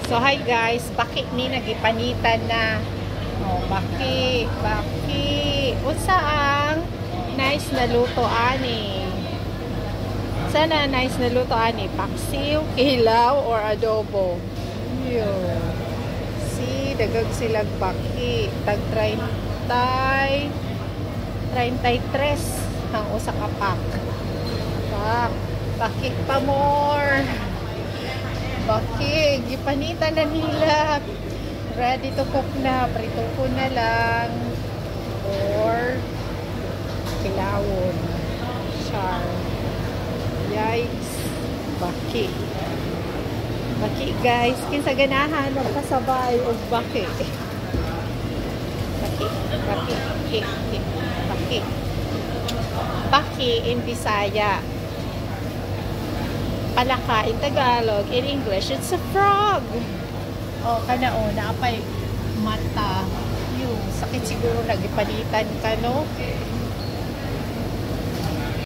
So hi guys, baki ni nagipanitan na. Oh, baki. Unsa ang nice na luto ani? Sana nice na luto ani, paksiw, kilaw or adobo. Yo. Si dagag silang baki, tag 33 ang usa ka pack. Baki pa more. Baki, gipanitan na nila. Ready to cook na. Prito ko na lang. Or kilawon. Char. Yikes. Baki. Baki guys. Kinsa ganahan magpasabay og baki. Baki. Baki in Bisaya. Palaka in Tagalog. In English, it's a frog. O, kana o, naapay mata. Yung sakit siguro nagipalitan ka, no?